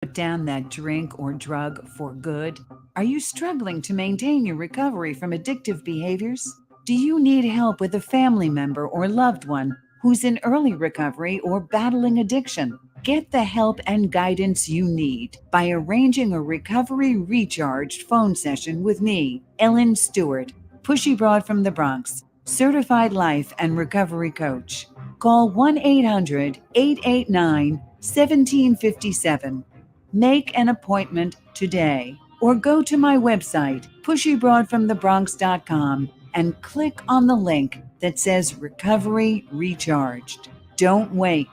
Put down that drink or drug for good? Are you struggling to maintain your recovery from addictive behaviors? Do you need help with a family member or loved one who's in early recovery or battling addiction? Get the help and guidance you need by arranging a recovery recharged phone session with me, Ellen Stewart, Pushy Broad from the Bronx, certified life and recovery coach. Call 1-800-889-1757. Make an appointment today or go to my website, pushybroadfromthebronx.com, and click on the link that says Recovery Recharged. Don't wait.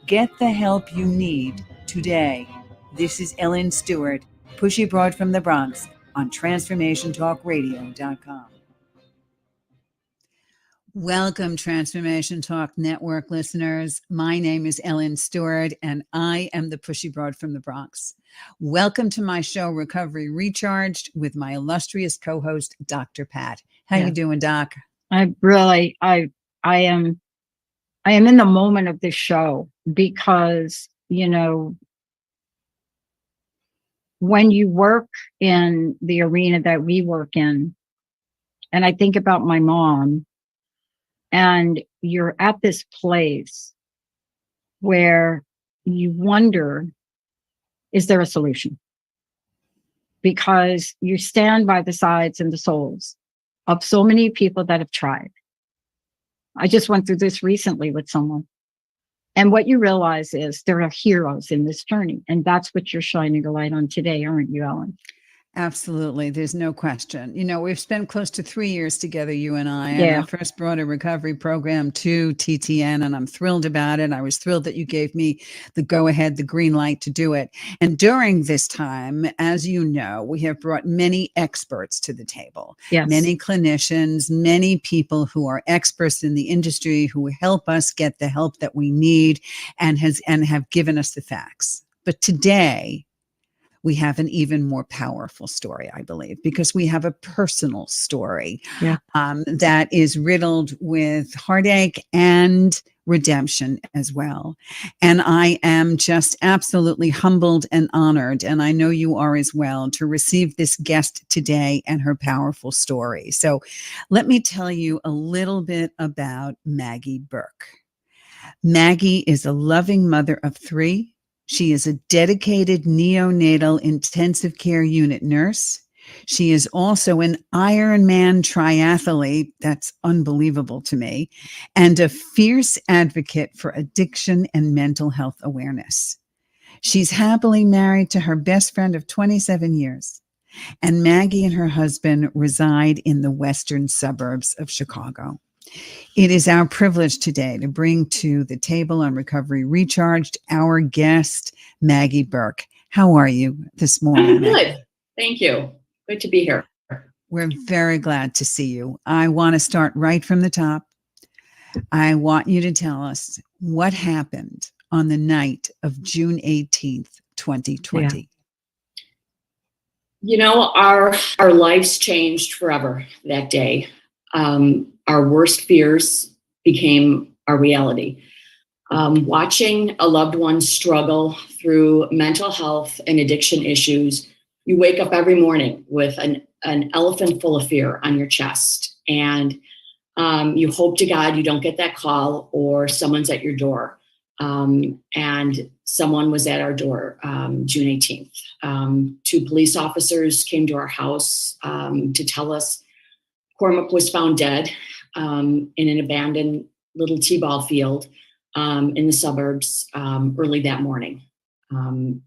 Get the help you need today. This is Ellen Stewart, Pushy Broad from the Bronx on TransformationTalkRadio.com. Welcome, Transformation Talk Network listeners. My name is Ellen Stewart, and I am the Pushy Broad from the Bronx. Welcome to my show, Recovery Recharged, with my illustrious co-host, Dr. Pat. How you doing, Doc? I am in the moment of this show because, when you work in the arena that we work in, and I think about my mom, and you're at this place where you wonder, is there a solution? Because you stand by the sides and the souls of so many people that have tried. I just went through this recently with someone. And what you realize is there are heroes in this journey. And that's what you're shining a light on today, aren't you, Ellen? Absolutely. There's no question. We've spent close to 3 years together, you and I. And I first brought a recovery program to TTN, and I'm thrilled about it. I was thrilled that you gave me the go-ahead, the green light to do it. And during this time, as you know, we have brought many experts to the table, many clinicians, many people who are experts in the industry who help us get the help that we need and have given us the facts. But today, we have an even more powerful story, I believe, because we have a personal story that is riddled with heartache and redemption as well. And I am just absolutely humbled and honored, and I know you are as well, to receive this guest today and her powerful story. So let me tell you a little bit about Maggie Burke. Maggie is a loving mother of 3. She is a dedicated neonatal intensive care unit nurse. She is also an Ironman triathlete. That's unbelievable to me. And a fierce advocate for addiction and mental health awareness. She's happily married to her best friend of 27 years. And Maggie and her husband reside in the western suburbs of Chicago. It is our privilege today to bring to the table on Recovery Recharged our guest, Maggie Burke. How are you this morning? I'm good. Thank you. Good to be here. We're very glad to see you. I want to start right from the top. I want you to tell us what happened on the night of June 18th, 2020. Our lives changed forever that day. Our worst fears became our reality. Watching a loved one struggle through mental health and addiction issues, you wake up every morning with an elephant full of fear on your chest. And you hope to God you don't get that call or someone's at your door. And someone was at our door June 18th. 2 police officers came to our house to tell us Cormac was found dead in an abandoned little t-ball field in the suburbs early that morning. I'm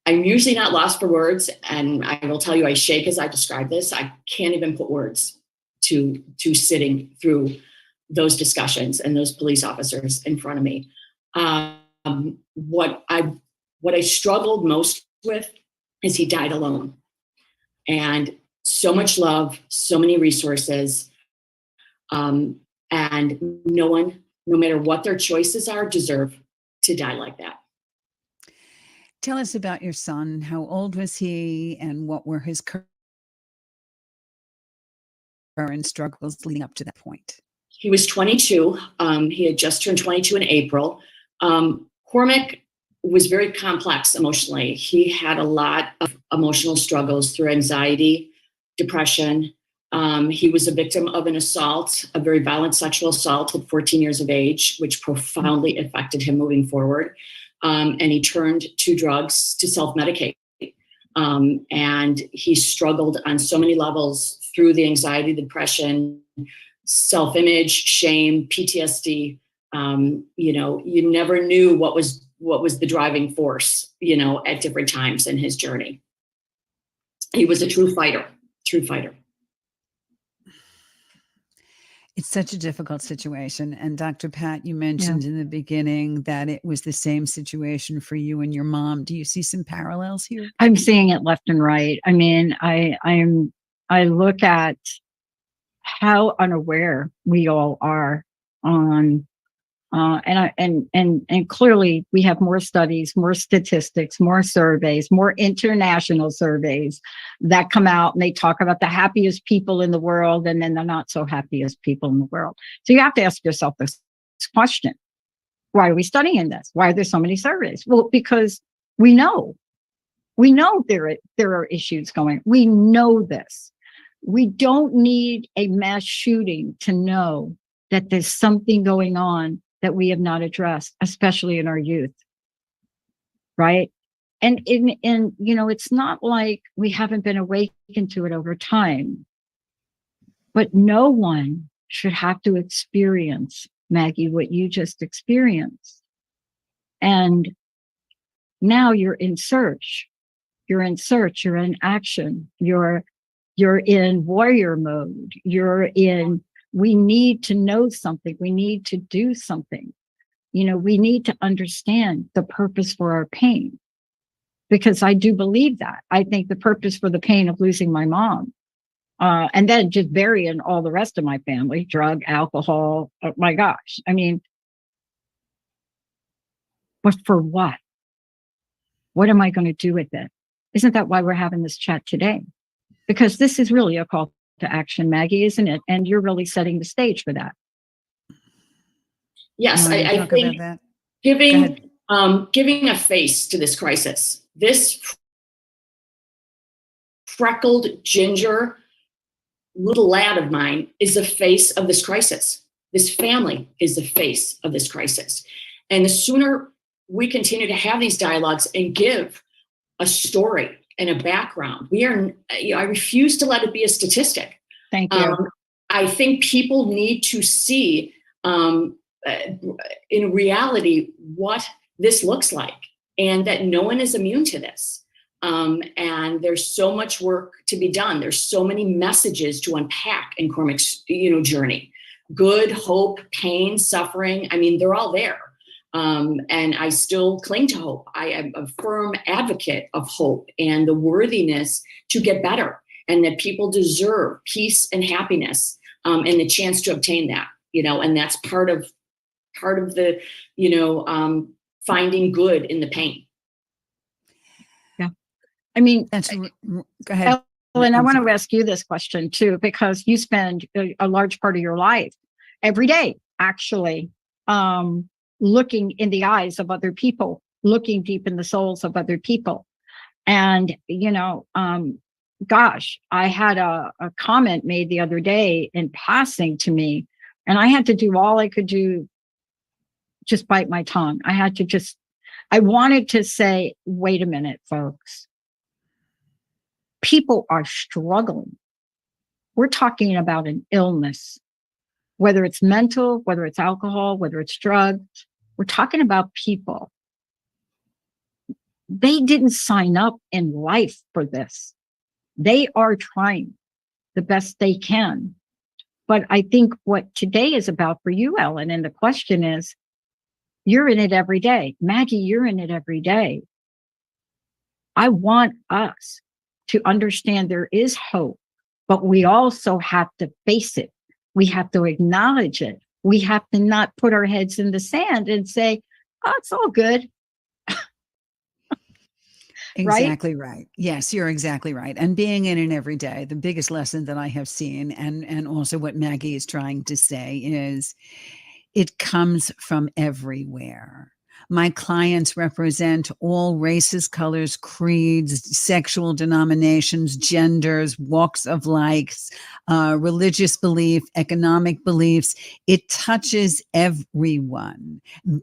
usually not lost for words, and I will tell you I shake as I describe this. I can't even put words to sitting through those discussions and those police officers in front of me. What I struggled most with is he died alone. And so much love, so many resources, and no one, no matter what their choices are, deserve to die like that. Tell us about your son. How old was he, and what were his current struggles leading up to that point? He was 22. He had just turned 22 in April. Cormac was very complex emotionally. He had a lot of emotional struggles through anxiety, depression. He was a victim of an assault, a very violent sexual assault at 14 years of age, which profoundly affected him moving forward. And he turned to drugs to self-medicate. And he struggled on so many levels through the anxiety, the depression, self-image, shame, PTSD. You never knew what was the driving force, at different times in his journey. He was a true fighter. It's such a difficult situation. And Dr. Pat, you mentioned in the beginning that it was the same situation for you and your mom. Do you see some parallels here? I'm seeing it left and right. I mean, I look at how unaware we all are on, and clearly we have more studies, more statistics, more surveys, more international surveys that come out, and they talk about the happiest people in the world and then the not so happiest people in the world. So you have to ask yourself this question: why are we studying this? Why are there so many surveys? Well, because we know there are issues going. We know this. We don't need a mass shooting to know that there's something going on that we have not addressed, especially in our youth. Right? And it's not like we haven't been awakened to it over time, but no one should have to experience, Maggie, what you just experienced. And now you're in search. You're in action. You're in warrior mode. We need to know something. We need to do something. We need to understand the purpose for our pain, because I do believe that. I think the purpose for the pain of losing my mom, and then just burying all the rest of my family, drug, alcohol, oh my gosh. I mean, but for what? What am I going to do with it? Isn't that why we're having this chat today? Because this is really a call to action, Maggie, isn't it? And you're really setting the stage for that. Yes, I think giving a face to this crisis. This freckled ginger little lad of mine is the face of this crisis. This family is the face of this crisis. And the sooner we continue to have these dialogues and give a story and a background, I refuse to let it be a statistic. Thank you. I think people need to see in reality what this looks like, and that no one is immune to this. And there's so much work to be done. There's so many messages to unpack in Cormac's, journey. Good, hope, pain, suffering. I mean, they're all there. And I still cling to hope. I am a firm advocate of hope and the worthiness to get better, and that people deserve peace and happiness, and the chance to obtain that, and that's part of the, finding good in the pain. Yeah. I mean, go ahead. Ellen, I want to ask you this question too, because you spend a large part of your life every day, actually, looking in the eyes of other people, looking deep in the souls of other people. And, gosh, I had a comment made the other day in passing to me, and I had to do all I could do, just bite my tongue. I wanted to say, wait a minute, folks. People are struggling. We're talking about an illness, whether it's mental, whether it's alcohol, whether it's drugs. We're talking about people. They didn't sign up in life for this. They are trying the best they can. But I think what today is about for you, Ellen, and the question is, you're in it every day. Maggie, you're in it every day. I want us to understand there is hope, but we also have to face it. We have to acknowledge it. We have to not put our heads in the sand and say, oh, it's all good. Exactly right. Yes, you're exactly right. And being in it every day, the biggest lesson that I have seen, and also what Maggie is trying to say, is it comes from everywhere. My clients represent all races, colors, creeds, sexual denominations, genders, walks of life, religious belief, economic beliefs. It touches everyone.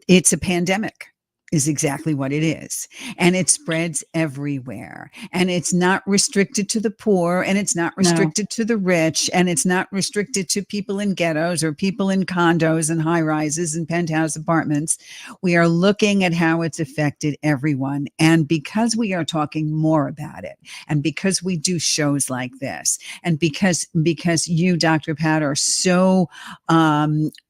It's a pandemic. Is exactly what it is. And it spreads everywhere. And it's not restricted to the poor, and it's not restricted to the rich, and it's not restricted to people in ghettos or people in condos and high rises and penthouse apartments. We are looking at how it's affected everyone. And because we are talking more about it, and because we do shows like this, and because you, Dr. Pat, are so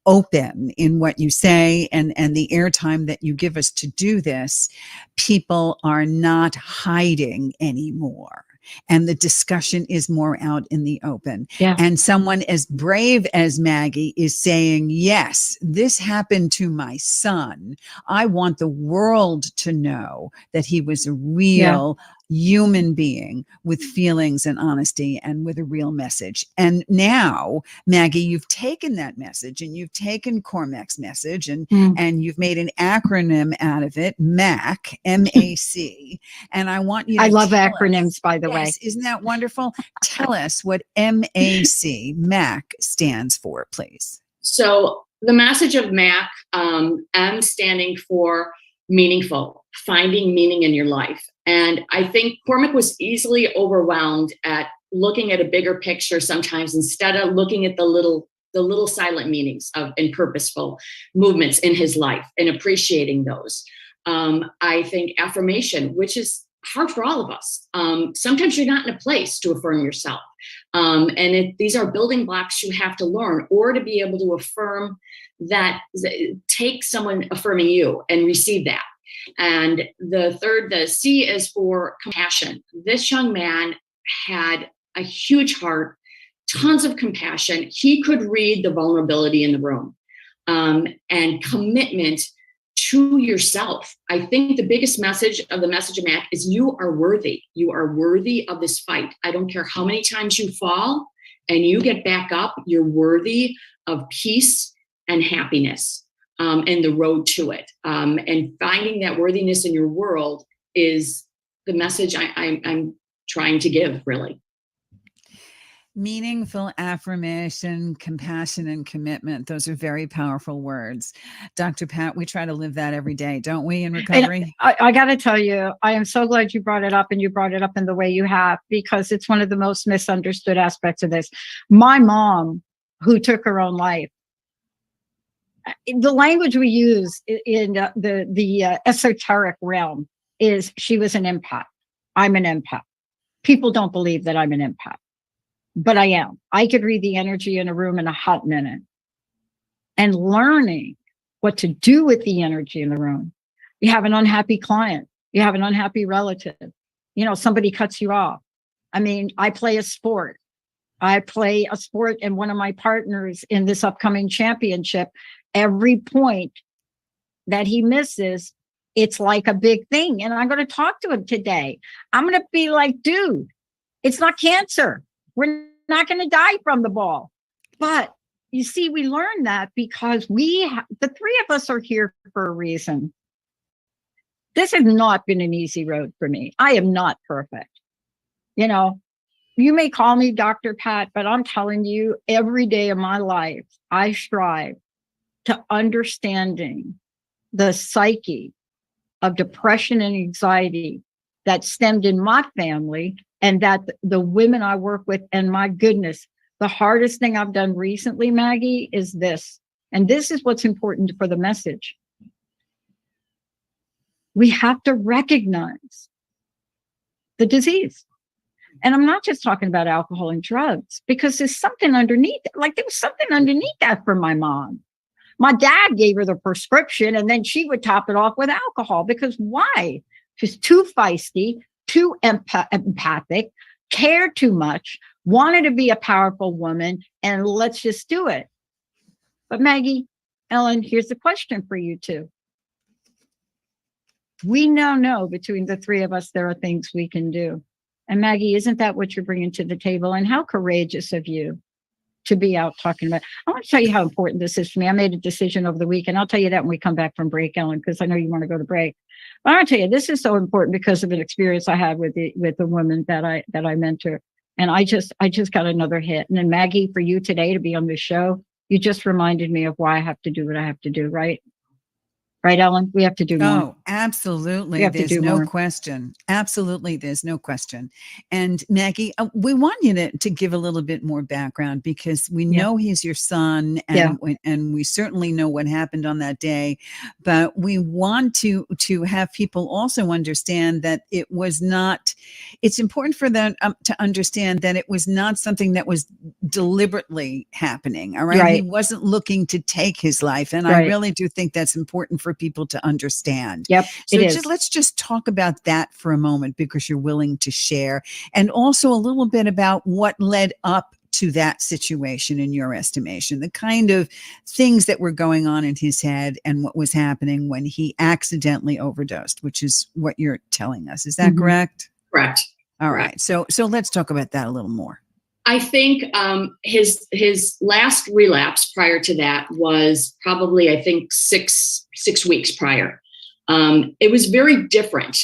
open in what you say and the airtime that you give us to do this, people are not hiding anymore. And the discussion is more out in the open. Yeah. And someone as brave as Maggie is saying, yes, this happened to my son. I want the world to know that he was a real human being with feelings and honesty and with a real message. And now, Maggie, you've taken that message and you've taken Cormac's message and you've made an acronym out of it, MAC, M-A-C. And I want you to love acronyms, by the way. Isn't that wonderful? Tell us what MAC, MAC stands for, please. So the message of MAC, M standing for meaningful, finding meaning in your life. And I think Cormac was easily overwhelmed at looking at a bigger picture sometimes, instead of looking at the little silent meanings of and purposeful movements in his life and appreciating those. I think affirmation, which is hard for all of us. Sometimes you're not in a place to affirm yourself. These are building blocks you have to learn, or to be able to affirm that, take someone affirming you and receive that. And the C is for compassion. This young man had a huge heart, tons of compassion. He could read the vulnerability in the room, and commitment to yourself. I think the biggest message of the message of Mac is you are worthy. You are worthy of this fight. I don't care how many times you fall and you get back up, you're worthy of peace and happiness, and the road to it. And finding that worthiness in your world is the message I'm trying to give, really. Meaningful affirmation, compassion, and commitment. Those are very powerful words. Dr. Pat, we try to live that every day, don't we, in recovery? I got to tell you, I am so glad you brought it up, and you brought it up in the way you have, because it's one of the most misunderstood aspects of this. My mom, who took her own life, the language we use in the esoteric realm is she was an empath. I'm an empath. People don't believe that I'm an empath. But I am. I could read the energy in a room in a hot minute. And learning what to do with the energy in the room. You have an unhappy client. You have an unhappy relative. Somebody cuts you off. I mean, I play a sport. And one of my partners in this upcoming championship, every point that he misses, it's like a big thing. And I'm going to talk to him today. I'm going to be like, dude, it's not cancer. We're not going to die from the ball. But you see, we learned that because the three of us are here for a reason. This has not been an easy road for me. I am not perfect. You may call me Dr. Pat, but I'm telling you, every day of my life, I strive to understanding the psyche of depression and anxiety that stemmed in my family, and that the women I work with, and my goodness, the hardest thing I've done recently, Maggie, is this. And this is what's important for the message. We have to recognize the disease. And I'm not just talking about alcohol and drugs, because there's something underneath it. Like there was something underneath that for my mom. My dad gave her the prescription, and then she would top it off with alcohol. Because why? She's too feisty, too empathic, cared too much, wanted to be a powerful woman, and let's just do it. But Maggie, Ellen, here's the question for you two. We now know between the three of us, there are things we can do. And Maggie, isn't that what you're bringing to the table? And how courageous of you to be out talking about. I want to tell you how important this is for me. I made a decision over the week, and I'll tell you that when we come back from break, Ellen, because I know you want to go to break. But I want to tell you, this is so important because of an experience I had with the woman that I mentor. And I just got another hit. And then Maggie, for you today to be on this show, you just reminded me of why I have to do what I have to do, right? Right, Ellen? We have to do more. Oh, absolutely. There's no question. Absolutely. There's no question. And Maggie, we want you to give a little bit more background because we know he's your son and we certainly know what happened on that day, but we want to have people also understand that it was not, it's important for them to understand that it was not something that was deliberately happening. All right. He wasn't looking to take his life. And I really do think that's important for people to understand. Yep. So let's just talk about that for a moment because you're willing to share, and also a little bit about what led up to that situation in your estimation, the kind of things that were going on in his head and what was happening when he accidentally overdosed, which is what you're telling us. Is that correct? Correct. All right. So let's talk about that a little more. I think his last relapse prior to that was probably, I think, six weeks prior. It was very different.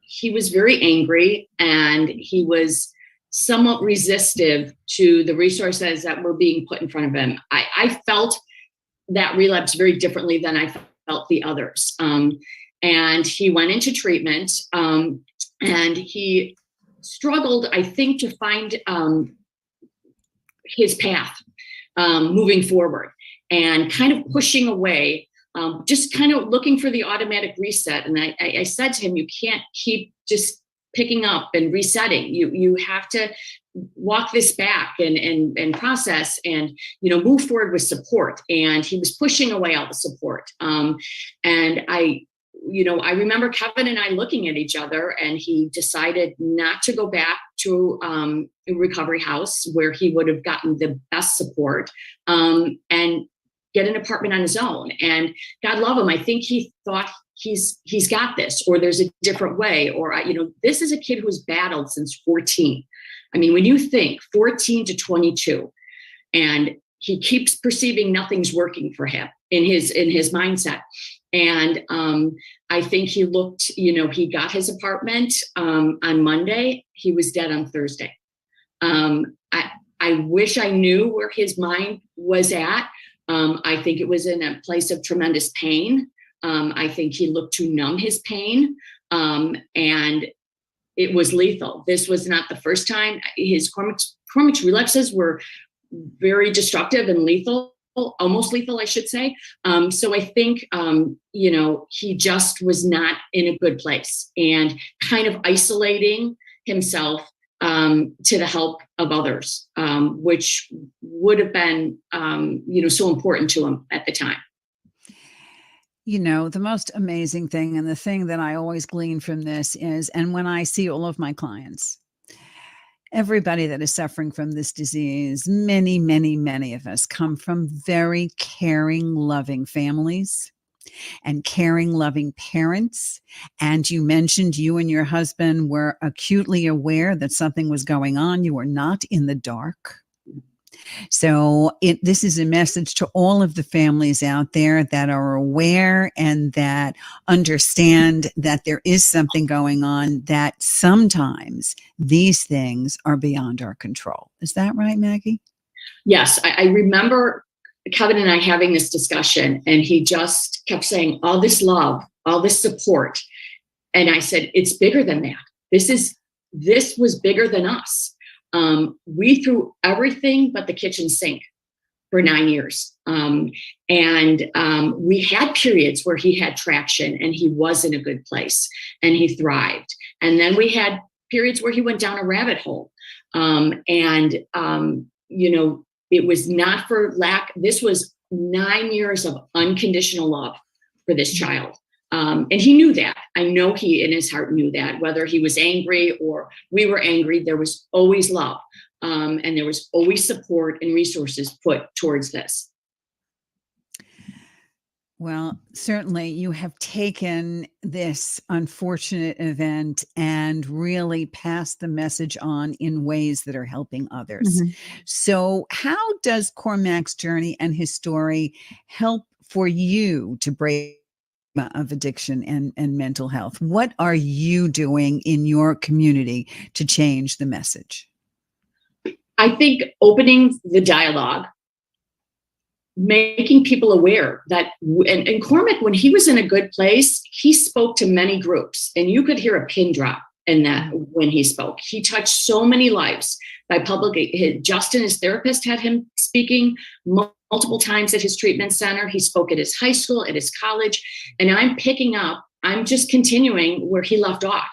He was very angry and he was somewhat resistive to the resources that were being put in front of him. I felt that relapse very differently than I felt the others. And he went into treatment and he struggled, I think, to find his path moving forward and kind of pushing away, just kind of looking for the automatic reset. And I said to him, you can't keep just picking up and resetting. You have to walk this back and process and, move forward with support. And he was pushing away all the support. And I remember Kevin and I looking at each other, and he decided not to go back to a recovery house where he would have gotten the best support, and get an apartment on his own. And God love him, I think he thought he's got this, or there's a different way, or this is a kid who's battled since 14. I mean, when you think 14 to 22, and he keeps perceiving nothing's working for him in his mindset. And I think he looked, he got his apartment on Monday. He was dead on Thursday. I wish I knew where his mind was at. I think it was in a place of tremendous pain. I think he looked to numb his pain, and it was lethal. This was not the first time. His Cormac's relapses were very destructive and lethal. Almost lethal, I should say. So I think, he just was not in a good place and kind of isolating himself to the help of others, which would have been, so important to him at the time. The most amazing thing, and the thing that I always glean from this is, and when I see all of my clients, everybody that is suffering from this disease, many, many, many of us come from very caring, loving families and caring, loving parents. And you mentioned you and your husband were acutely aware that something was going on. You were not in the dark. So this is a message to all of the families out there that are aware and that understand that there is something going on, that sometimes these things are beyond our control. Is that right, Maggie? Yes. I remember Kevin and I having this discussion, and he just kept saying, all this love, all this support. And I said, it's bigger than that. This was bigger than us. We threw everything but the kitchen sink for 9 years. We had periods where he had traction and he was in a good place and he thrived. And then we had periods where he went down a rabbit hole. It was not for lack. This was 9 years of unconditional love for this child. And he knew that. I know he in his heart knew that, whether he was angry or we were angry, there was always love. And there was always support and resources put towards this. Well, certainly you have taken this unfortunate event and really passed the message on in ways that are helping others. Mm-hmm. So, how does Cormac's journey and his story help for you to break of addiction and mental health? What are you doing in your community to change the message? I think opening the dialogue, making people aware that, and Cormac, when he was in a good place, he spoke to many groups, and you could hear a pin drop in that when he spoke. He touched so many lives by public. Justin, his therapist, had him speaking multiple times at his treatment center. He spoke at his high school, at his college, and I'm just continuing where he left off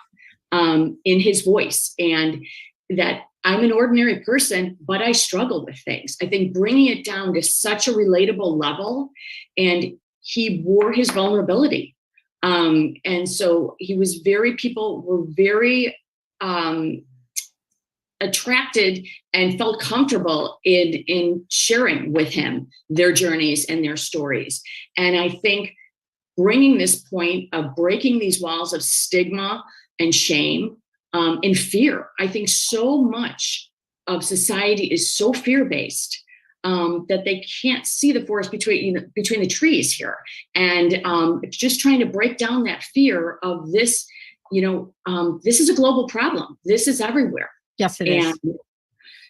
in his voice, and that I'm an ordinary person, but I struggle with things. I think bringing it down to such a relatable level, and he wore his vulnerability. And so people were very attracted and felt comfortable in sharing with him their journeys and their stories. And I think bringing this point of breaking these walls of stigma and shame, and fear. I think so much of society is so fear-based that they can't see the forest between the trees here. And just trying to break down that fear of this, this is a global problem. This is everywhere. Yes, it is.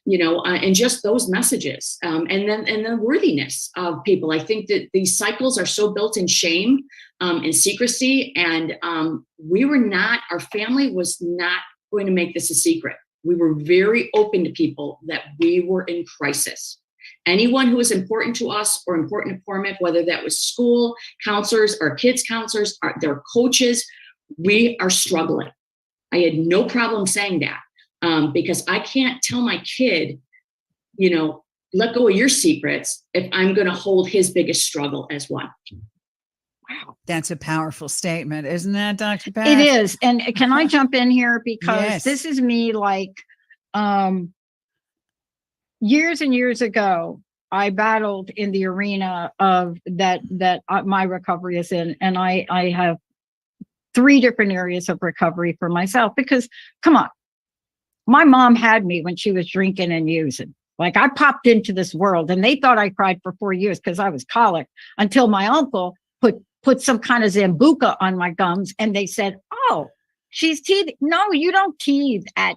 And just those messages, and then the worthiness of people. I think that these cycles are so built in shame and secrecy, and our family was not going to make this a secret. We were very open to people that we were in crisis. Anyone who was important to us or important to Cormac, whether that was school counselors or kids counselors, their coaches, we are struggling. I had no problem saying that because I can't tell my kid, let go of your secrets if I'm going to hold his biggest struggle as one. Wow, that's a powerful statement, isn't that, Dr. Beth? It is. And can I jump in here? Because Yes. This is me years and years ago, I battled in the arena of that my recovery is in. And I have 3 different areas of recovery for myself, because come on, my mom had me when she was drinking and using. Like, I popped into this world and they thought I cried for 4 years because I was colic, until my uncle put some kind of Zambuca on my gums, and they said, oh, she's teething. No, you don't teethe at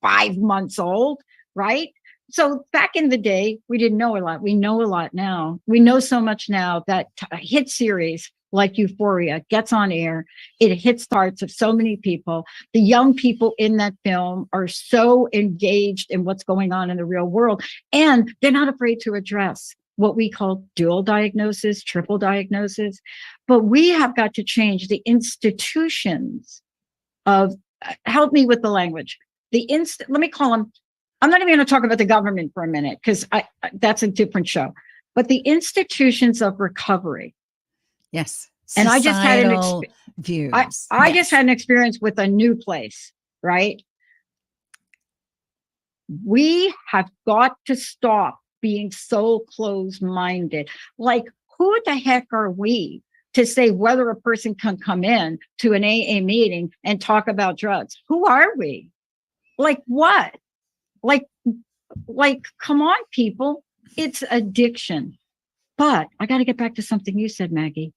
5 months old, right? So back in the day, we didn't know a lot. We know a lot now. We know so much now that a hit series like Euphoria gets on air. It hits the hearts of so many people. The young people in that film are so engaged in what's going on in the real world, and they're not afraid to address what we call dual diagnosis, triple diagnosis. But we have got to change the institutions of, help me with the language. Let me call them, I'm not even going to talk about the government for a minute, because that's a different show. But the institutions of recovery. Yes. And I just had views. I just had an experience with a new place, right? We have got to stop being so closed-minded. Like, who the heck are we to say whether a person can come in to an AA meeting and talk about drugs? Who are we? Like what? Like, come on, people. It's addiction. But I got to get back to something you said, Maggie.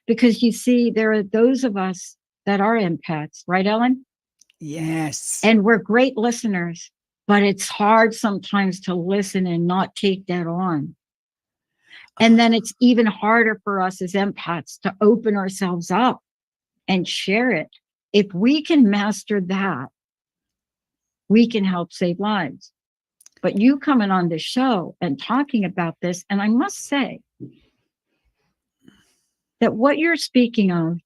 Because you see, there are those of us that are empaths, right, Ellen? Yes. And we're great listeners, but it's hard sometimes to listen and not take that on. And then it's even harder for us as empaths to open ourselves up and share it. If we can master that, we can help save lives. But you coming on the show and talking about this, and I must say that what you're speaking of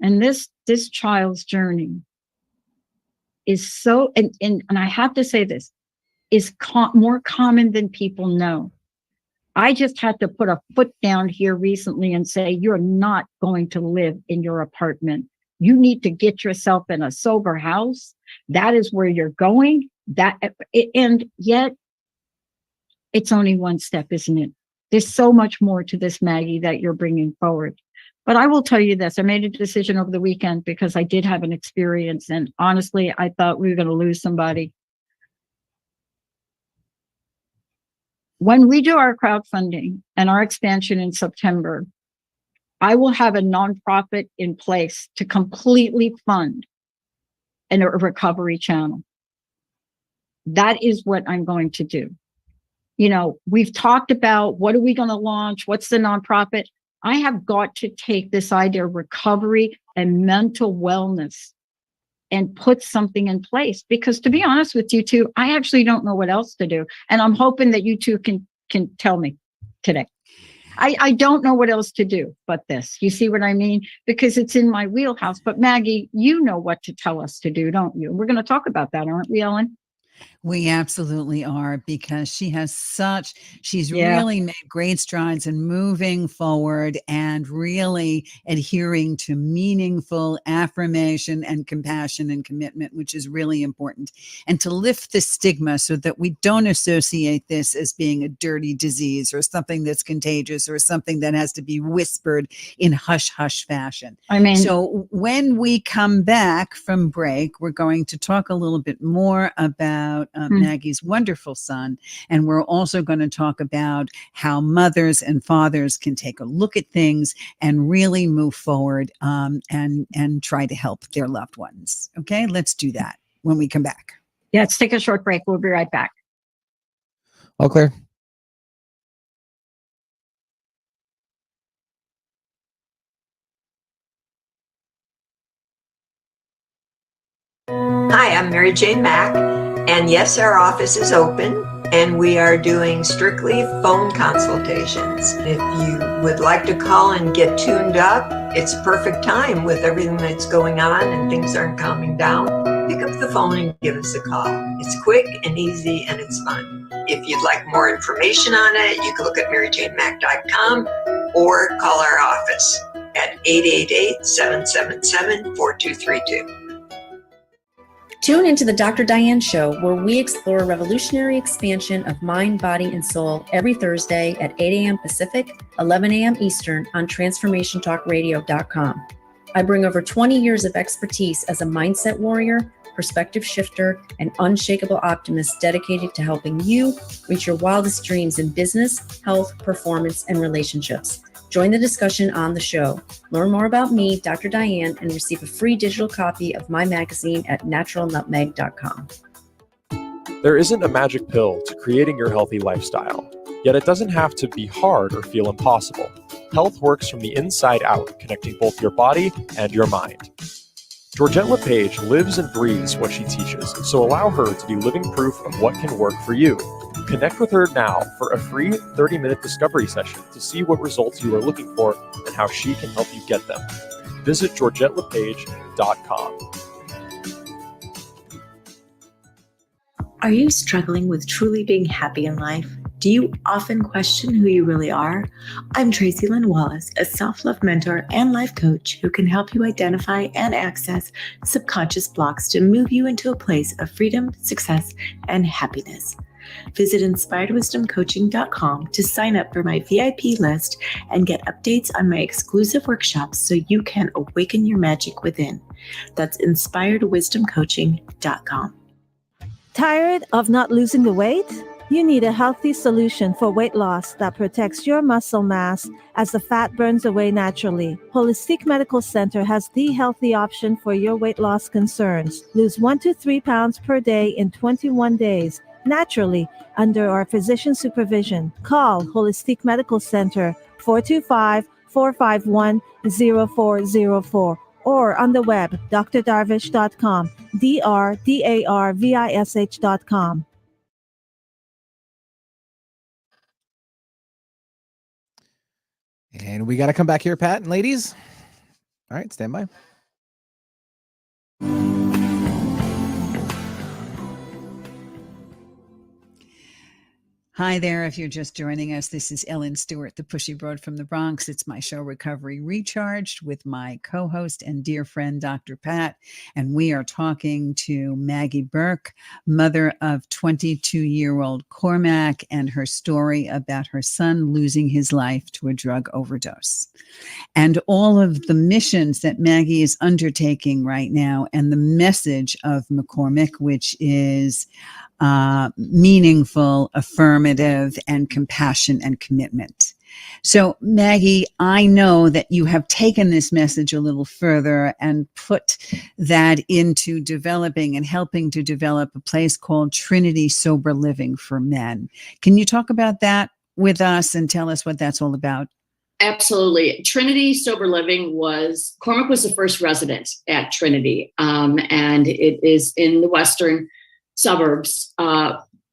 and this child's journey is so, and I have to say this, is more common than people know. I just had to put a foot down here recently and say, you're not going to live in your apartment. You need to get yourself in a sober house. That is where you're going. And yet it's only one step, isn't it? There's so much more to this, Maggie, that you're bringing forward. But I will tell you this. I made a decision over the weekend because I did have an experience. And honestly, I thought we were going to lose somebody. When we do our crowdfunding and our expansion in September, I will have a nonprofit in place to completely fund a recovery channel. That is what I'm going to do. You know, we've talked about what are we going to launch? What's the nonprofit? I have got to take this idea of recovery and mental wellness and put something in place, because to be honest with you two, I actually don't know what else to do. And I'm hoping that you two can tell me today. I don't know what else to do but this. You see what I mean? Because it's in my wheelhouse. But Maggie, you know what to tell us to do, don't you? We're going to talk about that, aren't we, Ellen? We absolutely are, because she's really made great strides in moving forward and really adhering to meaningful affirmation and compassion and commitment, which is really important. And to lift the stigma so that we don't associate this as being a dirty disease or something that's contagious or something that has to be whispered in hush-hush fashion. I mean, so when we come back from break, we're going to talk a little bit more about Maggie's wonderful son. And we're also going to talk about how mothers and fathers can take a look at things and really move forward and try to help their loved ones. Okay, let's do that when we come back. Yeah, let's take a short break. We'll be right back. All clear. Hi, I'm Mary Jane Mack, and yes, our office is open, and we are doing strictly phone consultations. If you would like to call and get tuned up, it's perfect time with everything that's going on and things aren't calming down. Pick up the phone and give us a call. It's quick and easy and it's fun. If you'd like more information on it, you can look at maryjanemack.com or call our office at 888-777-4232. Tune into the Dr. Diane Show, where we explore a revolutionary expansion of mind, body, and soul every Thursday at 8 a.m. Pacific, 11 a.m. Eastern on TransformationTalkRadio.com. I bring over 20 years of expertise as a mindset warrior, perspective shifter, and unshakable optimist dedicated to helping you reach your wildest dreams in business, health, performance, and relationships. Join the discussion on the show. Learn more about me, Dr. Diane, and receive a free digital copy of my magazine at naturalnutmeg.com. There isn't a magic pill to creating your healthy lifestyle, yet it doesn't have to be hard or feel impossible. Health works from the inside out, connecting both your body and your mind. Georgette LePage lives and breathes what she teaches, so allow her to be living proof of what can work for you. Connect with her now for a free 30-minute discovery session to see what results you are looking for and how she can help you get them. Visit GeorgetteLePage.com. Are you struggling with truly being happy in life? Do you often question who you really are? I'm Tracy Lynn Wallace, a self-love mentor and life coach who can help you identify and access subconscious blocks to move you into a place of freedom, success, and happiness. Visit inspiredwisdomcoaching.com to sign up for my VIP list and get updates on my exclusive workshops so you can awaken your magic within. That's inspiredwisdomcoaching.com. Tired of not losing the weight? You need a healthy solution for weight loss that protects your muscle mass as the fat burns away naturally. Holistic Medical Center has the healthy option for your weight loss concerns. Lose 1 to 3 pounds per day in 21 days, naturally, under our physician supervision. Call Holistic Medical Center 425-451-0404 or on the web, drdarvish.com, drdarvish.com. And we got to come back here, Pat and ladies. All right, stand by. Hi there. If you're just joining us, this is Ellen Stewart, the Pushy Broad from the Bronx. It's my show, Recovery Recharged, with my co-host and dear friend, Dr. Pat. And we are talking to Maggie Burke, mother of 22-year-old Cormac, and her story about her son losing his life to a drug overdose. And all of the missions that Maggie is undertaking right now, and the message of McCormick, which is meaningful, affirmative, and compassion and commitment. So, Maggie, I know that you have taken this message a little further and put that into developing and helping to develop a place called Trinity Sober Living for Men. Can you talk about that with us and tell us what that's all about? Absolutely. Trinity Sober Living Cormac was the first resident at Trinity, and it is in the western suburbs.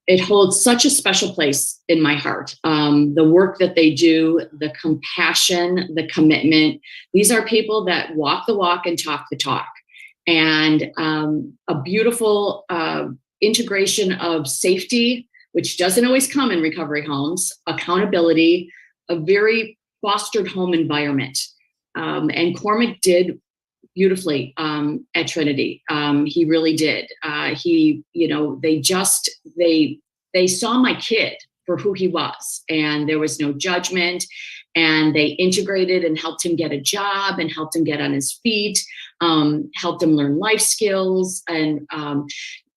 It holds such a special place in my heart. The work that they do, the compassion, the commitment. These are people that walk the walk and talk the talk. And a beautiful integration of safety, which doesn't always come in recovery homes, accountability, a very fostered home environment. And Cormac did beautifully at Trinity. He really did. They saw my kid for who he was, and there was no judgment, and they integrated and helped him get a job and helped him get on his feet, helped him learn life skills. And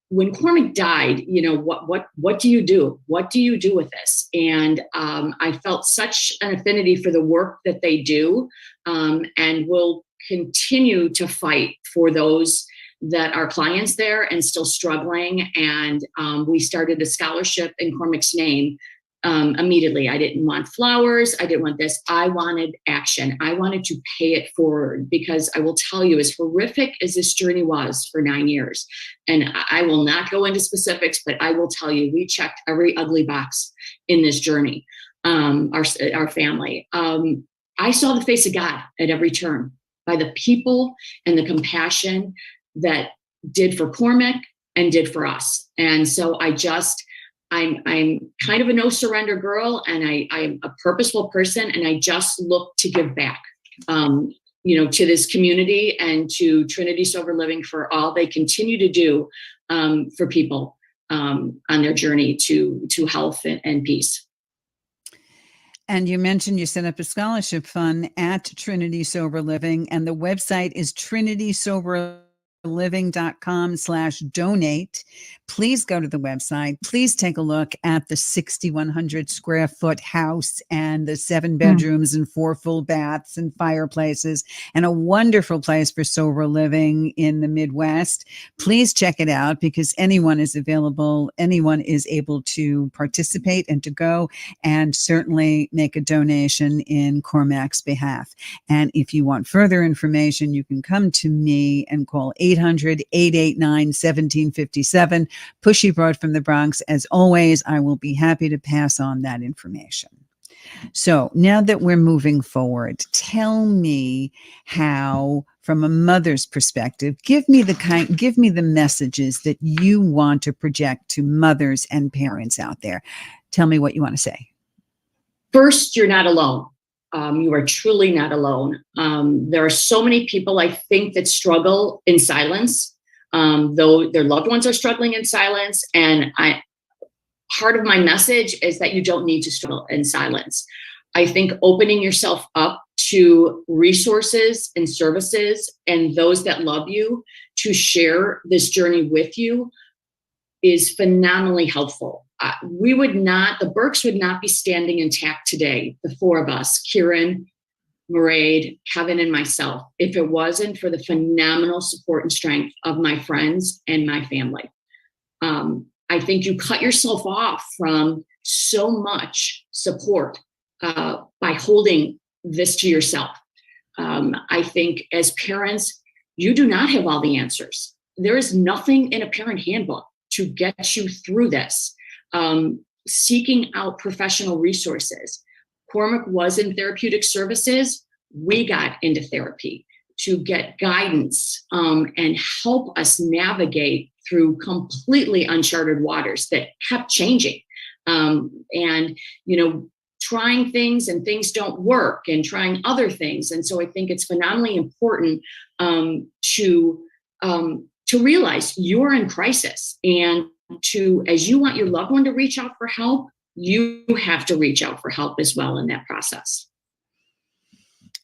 when Cormac died, what do you do? What do you do with this? And I felt such an affinity for the work that they do, and will continue to fight for those that are clients there and still struggling. And we started a scholarship in Cormac's name immediately. I didn't want flowers. I didn't want this. I wanted action. I wanted to pay it forward, because I will tell you, as horrific as this journey was for 9 years, and I will not go into specifics, but I will tell you, we checked every ugly box in this journey, our family. I saw the face of God at every turn, by the people and the compassion that did for Cormac and did for us. And so I'm kind of a no surrender girl, and I'm a purposeful person, and I just look to give back, to this community and to Trinity Sober Living for all they continue to do for people on their journey to health and peace. And you mentioned you set up a scholarship fund at Trinity Sober Living, and the website is trinitysoberliving.com/donate. Please go to the website. Please take a look at the 6,100 square foot house and the 7 bedrooms and 4 full baths and fireplaces, and a wonderful place for sober living in the Midwest. Please check it out, because anyone is available. Anyone is able to participate and to go, and certainly make a donation in Cormac's behalf. And if you want further information, you can come to me and call 800-889-1757. Pushy Broad from the Bronx. As always, I will be happy to pass on that information. So now that we're moving forward, tell me how, from a mother's perspective, give me the messages that you want to project to mothers and parents out there. Tell me what you want to say. First, you're not alone. You are truly not alone. There are so many people, I think, that struggle in silence, though their loved ones are struggling in silence. And part of my message is that you don't need to struggle in silence. I think opening yourself up to resources and services and those that love you to share this journey with you is phenomenally helpful. The Burkes would not be standing intact today, the 4 of us, Kieran, Mairead, Kevin, and myself, if it wasn't for the phenomenal support and strength of my friends and my family. I think you cut yourself off from so much support by holding this to yourself. I think as parents, you do not have all the answers. There is nothing in a parent handbook to get you through this. Seeking out professional resources. Cormac was in therapeutic services. We got into therapy to get guidance and help us navigate through completely uncharted waters that kept changing. and, trying things and things don't work and trying other things. And so I think it's phenomenally important to realize you're in crisis, and as you want your loved one to reach out for help, you have to reach out for help as well in that process.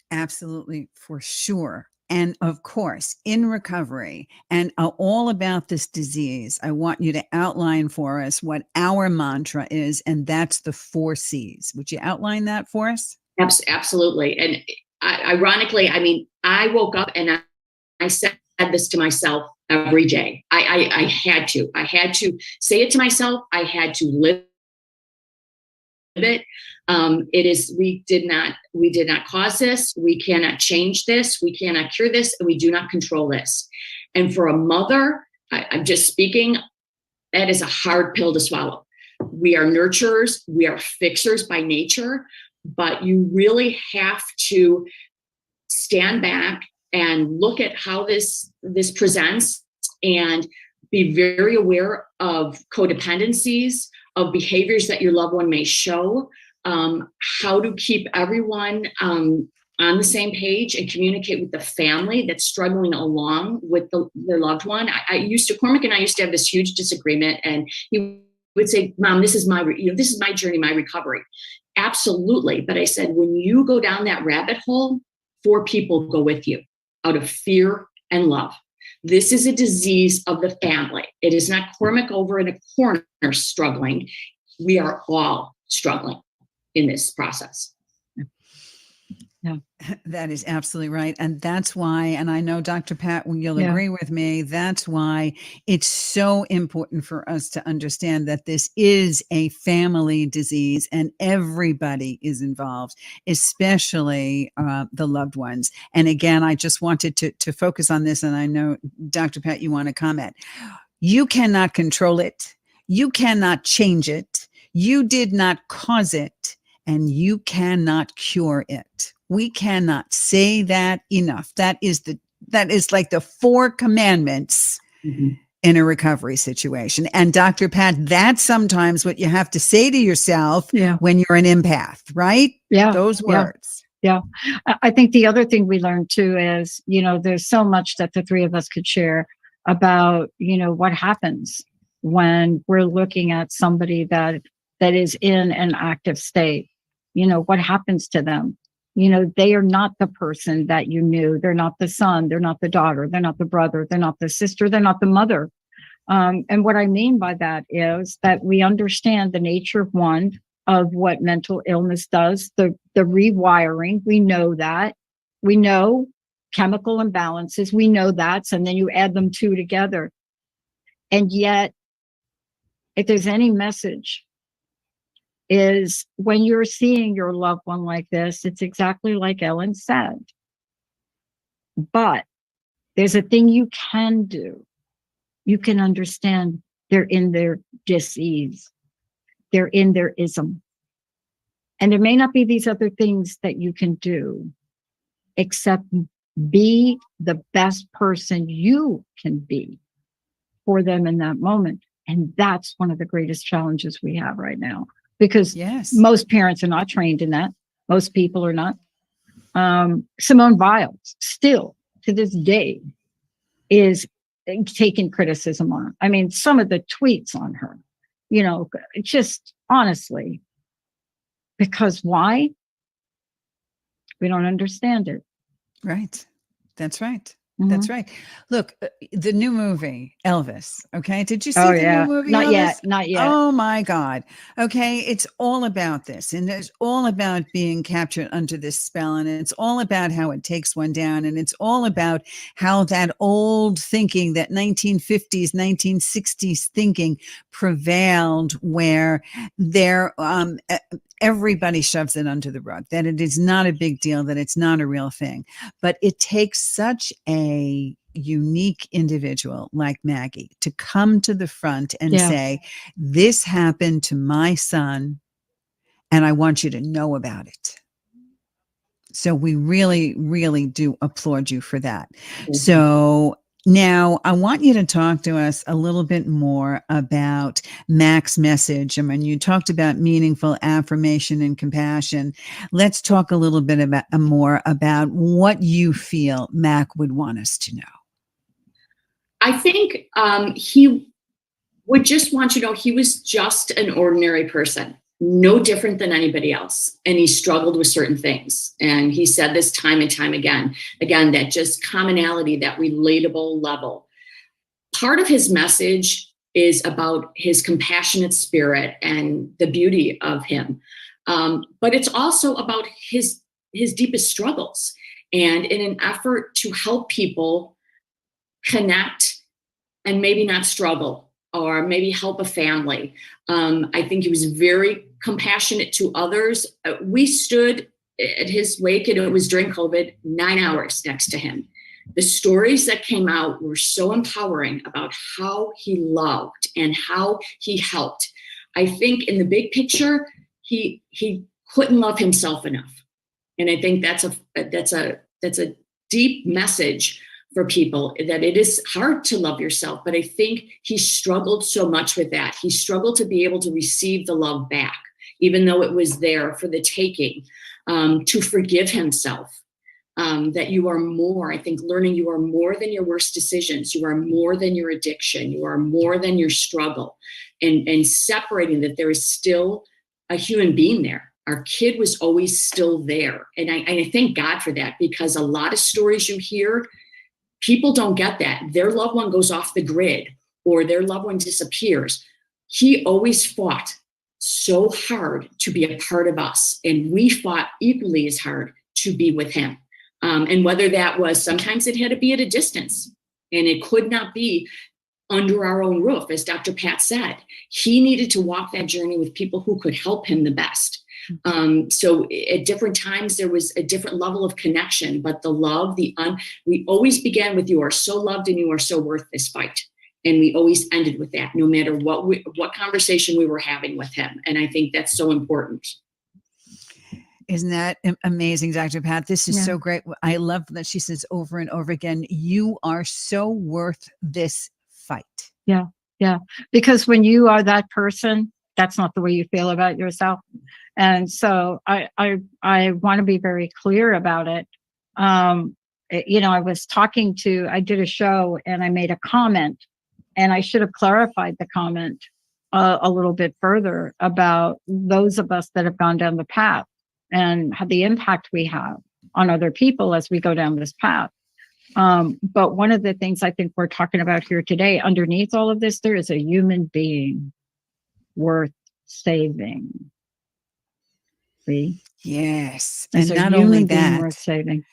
Absolutely, for sure. And of course, in recovery and all about this disease, I want you to outline for us what our mantra is, and that's the 4 C's. Would you outline that for us? Absolutely. And ironically, I woke up and I said this to myself every day. I had to say it to myself. I had to live it. We did not cause this. We cannot change this. We cannot cure this. And we do not control this. And for a mother, I'm just speaking, that is a hard pill to swallow. We are nurturers. We are fixers by nature, but you really have to stand back and look at how this presents and be very aware of codependencies, of behaviors that your loved one may show, how to keep everyone on the same page and communicate with the family that's struggling along with their loved one. Cormac and I used to have this huge disagreement, and he would say, "Mom, this is my journey, my recovery." Absolutely. But I said, when you go down that rabbit hole, 4 people go with you out of fear and love. This is a disease of the family. It is not Cormac over in a corner struggling. We are all struggling in this process. Yeah, that is absolutely right. And that's why, and I know Dr. Pat, you'll agree with me, that's why it's so important for us to understand that this is a family disease and everybody is involved, especially the loved ones. And again, I just wanted to focus on this. And I know, Dr. Pat, you want to comment. You cannot control it. You cannot change it. You did not cause it, and you cannot cure it. We cannot say that enough. That is like the 4 commandments in a recovery situation. And Dr. Pat, that's sometimes what you have to say to yourself when you're an empath, right? Yeah. Those words. Yeah. I think the other thing we learned too is, there's so much that the 3 of us could share about, what happens when we're looking at somebody that is in an active state. What happens to them? They are not the person that you knew. They're not the son. They're not the daughter. They're not the brother. They're not the sister. They're not the mother. And what I mean by that is that we understand the nature of what mental illness does, the rewiring. We know that. We know chemical imbalances. We know that. And then you add them 2 together. And yet, if there's any message, is when you're seeing your loved one like this, it's exactly like Ellen said. But there's a thing you can do. You can understand they're in their disease. They're in their ism. And there may not be these other things that you can do, except be the best person you can be for them in that moment. And that's one of the greatest challenges we have right now. Because most parents are not trained in that. Most people are not. Simone Biles still to this day is taking criticism on her. I mean, some of the tweets on her, just honestly, because why? We don't understand it. Right. That's right. That's right. Look, the new movie, Elvis. Okay. Did you see the new movie? Not Elvis? Not yet. Oh my God. Okay. It's all about this. And it's all about being captured under this spell. And it's all about how it takes one down. And it's all about how that old thinking, that 1950s, 1960s thinking prevailed, where everybody shoves it under the rug, that it is not a big deal, that it's not a real thing. But it takes such a unique individual like Maggie to come to the front and say, this happened to my son, and I want you to know about it. So we really, really do applaud you for that. So Now, I want you to talk to us a little bit more about Mac's message. I mean, you talked about meaningful affirmation and compassion. Let's talk a little bit about more about what you feel Mac would want us to know. I think he would just want you to know he was just an ordinary person, no different than anybody else. And he struggled with certain things. And he said this time and time again, that just commonality, that relatable level. Part of his message is about his compassionate spirit and the beauty of him. But it's also about his deepest struggles. And in an effort to help people connect and maybe not struggle, or maybe help a family. I think he was very compassionate to others. We stood at his wake, and it was during COVID, 9 hours next to him. The stories that came out were so empowering about how he loved and how he helped. I think in the big picture, he couldn't love himself enough. And I think that's a deep message for people, that it is hard to love yourself. But I think he struggled so much with that. He struggled to be able to receive the love back, even though it was there for the taking, to forgive himself, that you are more. I think learning you are more than your worst decisions. You are more than your addiction. You are more than your struggle, and separating that there is still a human being there. Our kid was always still there. And I thank God for that, because a lot of stories you hear, people don't get that. Their loved one goes off the grid or their loved one disappears. He always fought so hard to be a part of us. And we fought equally as hard to be with him. And whether that was, sometimes it had to be at a distance, and it could not be under our own roof. As Dr. Pat said, he needed to walk that journey with people who could help him the best. So at different times, there was a different level of connection, but the love, we always began with, you are so loved and you are so worth this fight. And we always ended with that, no matter what conversation we were having with him. And I think that's so important. Isn't that amazing, Dr. Pat? This is so great. I love that she says over and over again, you are so worth this fight. Yeah. Yeah. Because when you are that person, that's not the way you feel about yourself. And so I want to be very clear about it. I did a show and I made a comment, and I should have clarified the comment a little bit further about those of us that have gone down the path and the impact we have on other people as we go down this path. But one of the things I think we're talking about here today, underneath all of this, there is a human being worth saving. See? Yes. There's and a not human only being that, worth saving.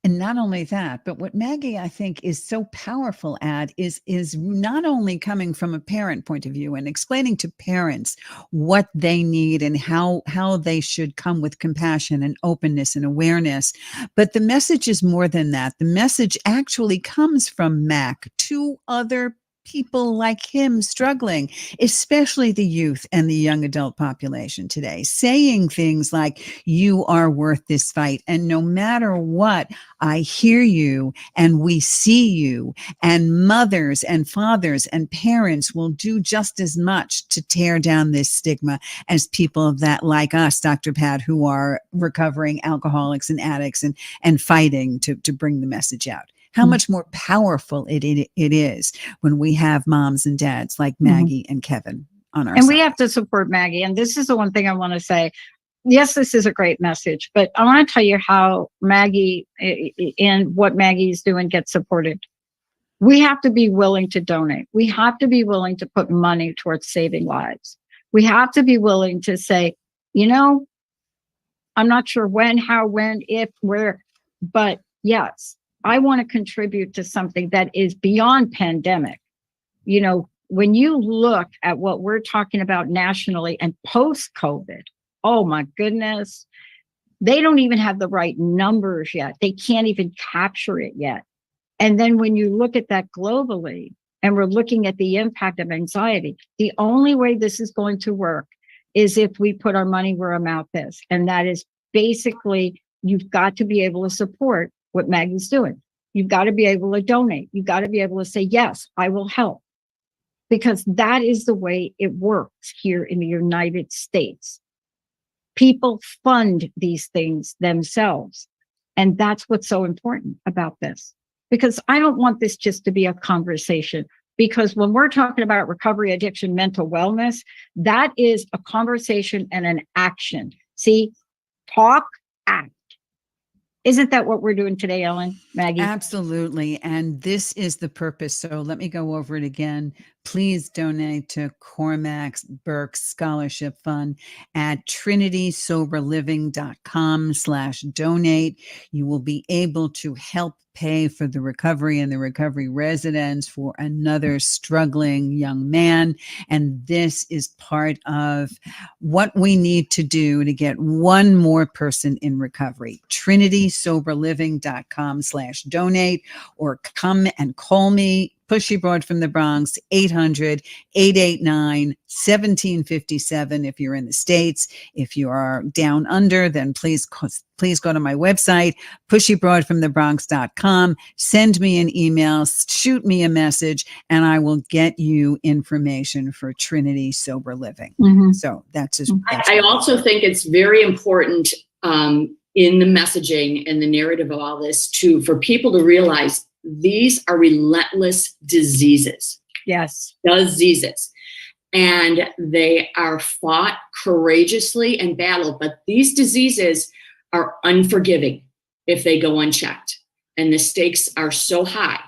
And not only that, but what Maggie, I think, is so powerful at is not only coming from a parent point of view and explaining to parents what they need and how they should come with compassion and openness and awareness, but the message is more than that. The message actually comes from Mac to other people like him struggling, especially the youth and the young adult population today, saying things like, you are worth this fight. And no matter what, I hear you and we see you, and mothers and fathers and parents will do just as much to tear down this stigma as people that like us, Dr. Pat, who are recovering alcoholics and addicts and fighting to bring the message out. How much more powerful it is when we have moms and dads like Maggie and Kevin on our side. And we have to support Maggie. And this is the one thing I want to say. Yes, this is a great message, but I want to tell you how Maggie and what Maggie's doing gets supported. We have to be willing to donate. We have to be willing to put money towards saving lives. We have to be willing to say, I'm not sure when, how, when, if, where, but yes, I want to contribute to something that is beyond pandemic. When you look at what we're talking about nationally and post-COVID, oh my goodness, they don't even have the right numbers yet. They can't even capture it yet. And then when you look at that globally, and we're looking at the impact of anxiety, the only way this is going to work is if we put our money where our mouth is. And that is basically, you've got to be able to support what Maggie's doing. You've got to be able to donate. You've got to be able to say, yes, I will help. Because that is the way it works here in the United States. People fund these things themselves. And that's what's so important about this. Because I don't want this just to be a conversation. Because when we're talking about recovery, addiction, mental wellness, that is a conversation and an action. See, talk, act. Isn't that what we're doing today, Ellen, Maggie? Absolutely. And this is the purpose. So let me go over it again. Please donate to Cormac Burke's Scholarship Fund at trinitysoberliving.com/donate. You will be able to help pay for the recovery and the recovery residence for another struggling young man. And this is part of what we need to do to get one more person in recovery. trinitysoberliving.com/donate, or come and call me, Pushy Broad from the Bronx, 800-889-1757 if you're in the States. If you are down under, then please go to my website, pushybroadfromthebronx.com. Send me an email, shoot me a message, and I will get you information for Trinity Sober Living. Mm-hmm. So that's I also think it's very important in the messaging and the narrative of all this for people to realize these are relentless diseases. Yes. Diseases. And they are fought courageously and battled, but these diseases are unforgiving if they go unchecked. And the stakes are so high.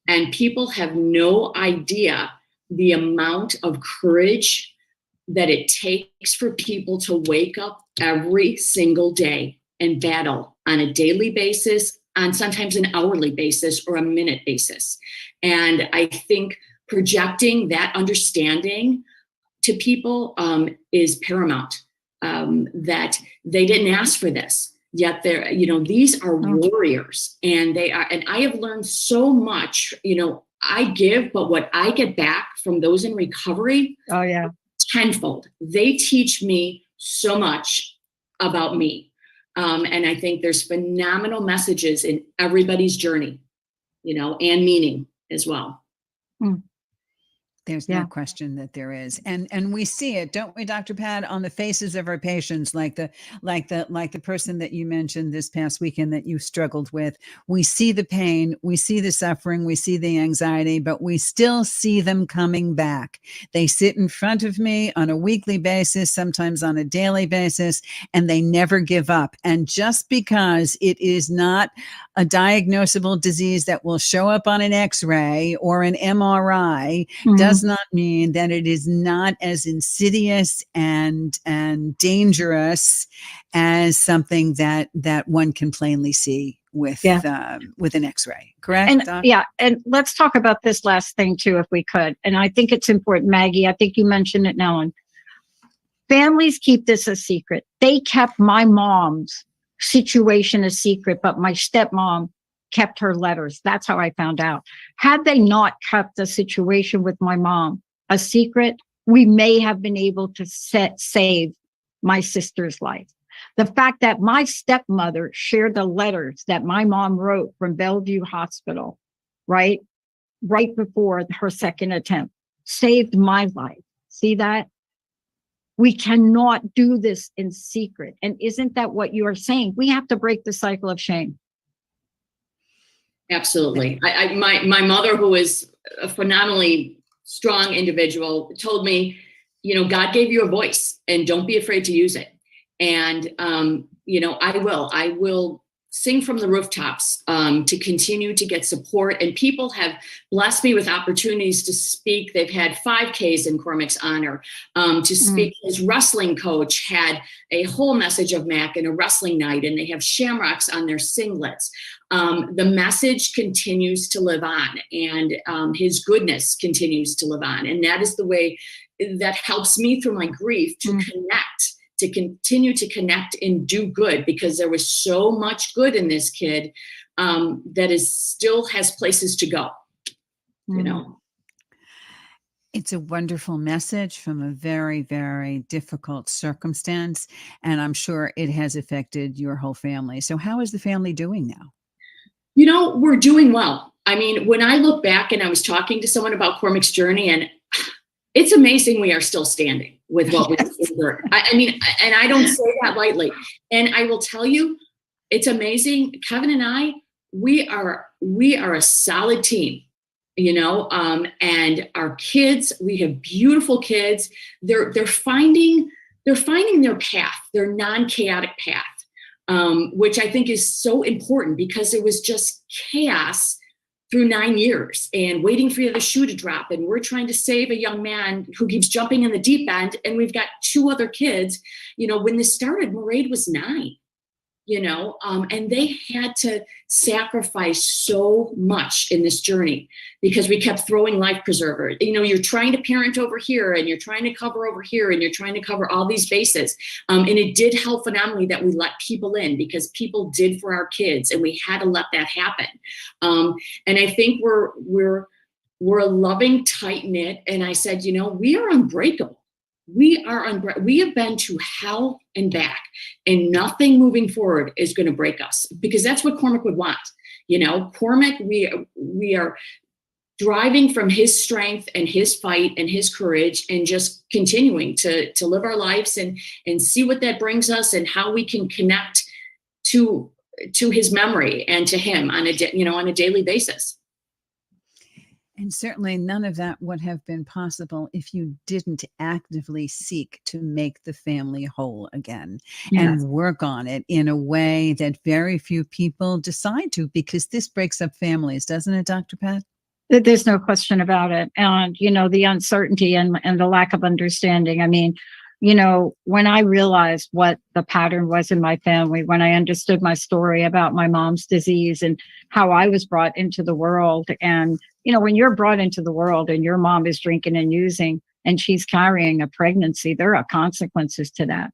And people have no idea the amount of courage that it takes for people to wake up every single day and battle on a daily basis, on sometimes an hourly basis or a minute basis. And I think projecting that understanding to people is paramount, that they didn't ask for this, yet they're, these are warriors, and I have learned so much, I give, but what I get back from those in recovery, tenfold. They teach me so much about me. And I think there's phenomenal messages in everybody's journey, and meaning as well. There's no question that there is. And we see it, don't we, Dr. Pat, on the faces of our patients, like the person that you mentioned this past weekend that you struggled with. We see the pain, we see the suffering, we see the anxiety, but we still see them coming back. They sit in front of me on a weekly basis, sometimes on a daily basis, and they never give up. And just because it is not a diagnosable disease that will show up on an X-ray or an MRI, does not mean that it is not as insidious and dangerous as something that one can plainly see with an X-ray. Correct? And and let's talk about this last thing too, if we could. And I think it's important, Maggie. I think you mentioned it, Ellen. Families keep this a secret. They kept my mom's situation a secret, but my stepmom kept her letters. That's how I found out. Had they not kept the situation with my mom a secret, we may have been able to save my sister's life. The fact that my stepmother shared the letters that my mom wrote from Bellevue Hospital, right before her second attempt, saved my life. See that? We cannot do this in secret. And isn't that what you are saying? We have to break the cycle of shame. Absolutely. My mother, who is a phenomenally strong individual, told me, God gave you a voice and don't be afraid to use it. And, I will sing from the rooftops to continue to get support. And people have blessed me with opportunities to speak. They've had 5Ks in Cormac's honor to speak. His wrestling coach had a whole message of Mac and a wrestling night, and they have shamrocks on their singlets. The message continues to live on, and his goodness continues to live on. And that is the way that helps me through my grief to connect, to continue to connect and do good, because there was so much good in this kid that still has places to go, It's a wonderful message from a very, very difficult circumstance. And I'm sure it has affected your whole family. So how is the family doing now? We're doing well. I mean, when I look back, and I was talking to someone about Cormac's journey, and it's amazing we are still standing with what we've endured. I mean, and I don't say that lightly. And I will tell you, it's amazing. Kevin and I, we are a solid team, and our kids, we have beautiful kids. They're finding their path, their non-chaotic path, which I think is so important, because it was just chaos through 9 years and waiting for the shoe to drop. And we're trying to save a young man who keeps jumping in the deep end. And we've got 2 other kids. When this started, Mairead was 9. And they had to sacrifice so much in this journey, because we kept throwing life preservers. You're trying to parent over here, and you're trying to cover over here, and you're trying to cover all these bases. And it did help phenomenally that we let people in, because people did for our kids, and we had to let that happen. And I think we're a loving, tight knit. And I said, we are unbreakable. We have been to hell and back, and nothing moving forward is going to break us, because that's what Cormac would want. Cormac, we are driving from his strength and his fight and his courage, and just continuing to live our lives and see what that brings us, and how we can connect to his memory and to him on a daily basis. And certainly none of that would have been possible if you didn't actively seek to make the family whole again, and work on it in a way that very few people decide to, because this breaks up families, doesn't it, Dr. Pat? There's no question about it. And, the uncertainty and the lack of understanding. I mean, when I realized what the pattern was in my family, when I understood my story about my mom's disease and how I was brought into the world, and when you're brought into the world and your mom is drinking and using, and she's carrying a pregnancy, there are consequences to that.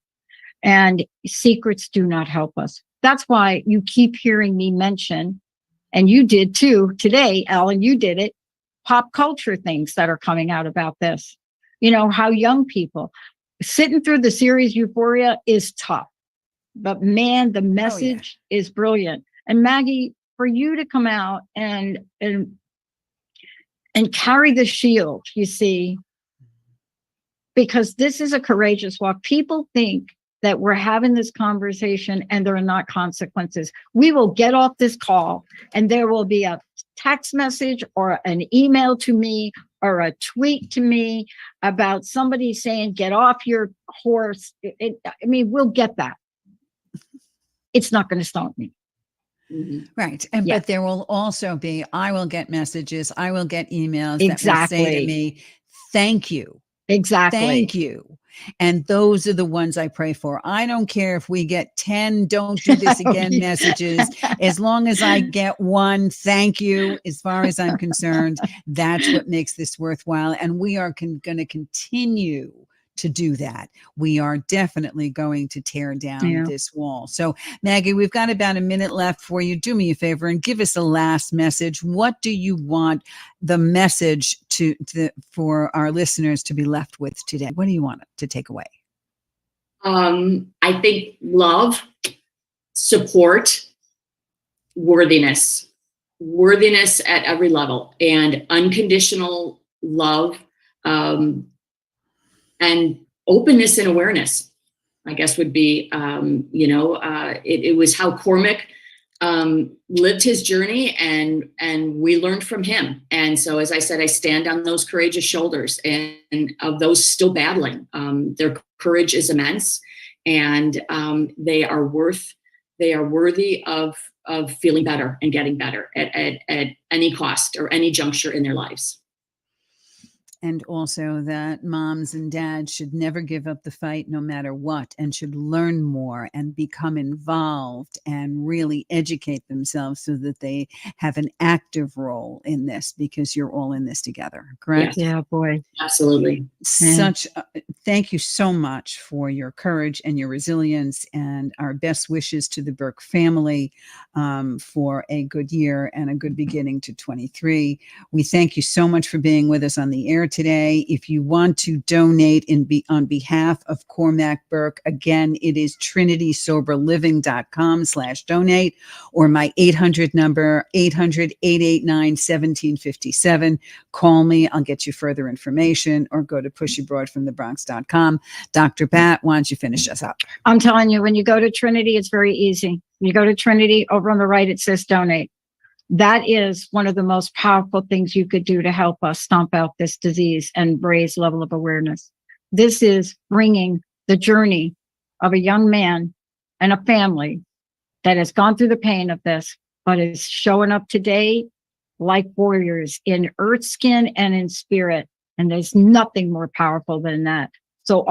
And secrets do not help us. That's why you keep hearing me mention, and you did too today, Ellen, you did it, pop culture things that are coming out about this. How young people, sitting through the series Euphoria is tough, but man, the message is brilliant. And Maggie, for you to come out and carry the shield, you see, because this is a courageous walk. People think that we're having this conversation and there are not consequences. We will get off this call and there will be a text message or an email to me or a tweet to me about somebody saying, get off your horse. We'll get that. It's not going to stop me. Mm-hmm. Right. But there will also be, I will get messages, I will get emails that will say to me, thank you. Exactly. Thank you. And those are the ones I pray for. I don't care if we get 10 don't do this again messages. As long as I get one thank you, as far as I'm concerned, that's what makes this worthwhile. And we are going to continue to do that. We are definitely going to tear down this wall. So Maggie, we've got about a minute left for you. Do me a favor and give us a last message. What do you want the message for our listeners to be left with today? What do you want to take away? I think love, support, worthiness at every level, and unconditional love, and openness and awareness, I guess would be, it was how Cormac lived his journey, and we learned from him. And so, as I said, I stand on those courageous shoulders, and of those still battling. Their courage is immense, and they are worthy of feeling better and getting better at any cost or any juncture in their lives. And also that moms and dads should never give up the fight no matter what, and should learn more and become involved and really educate themselves so that they have an active role in this, because you're all in this together. Correct? Yeah, boy. Absolutely. Thank you so much for your courage and your resilience, and our best wishes to the Burke family for a good year and a good beginning to 23. We thank you so much for being with us on the air today. If you want to donate on behalf of Cormac Burke, again, it is trinitysoberliving.com/donate, or my 800 number, 800-889-1757. Call me. I'll get you further information, or go to pushybroadfromthebronx.com. Dr. Pat, why don't you finish us up? I'm telling you, when you go to Trinity, it's very easy. You go to Trinity, over on the right, it says donate. That is one of the most powerful things you could do to help us stomp out this disease and raise level of awareness. This is bringing the journey of a young man and a family that has gone through the pain of this, but is showing up today like warriors in earth skin and in spirit. And there's nothing more powerful than that. So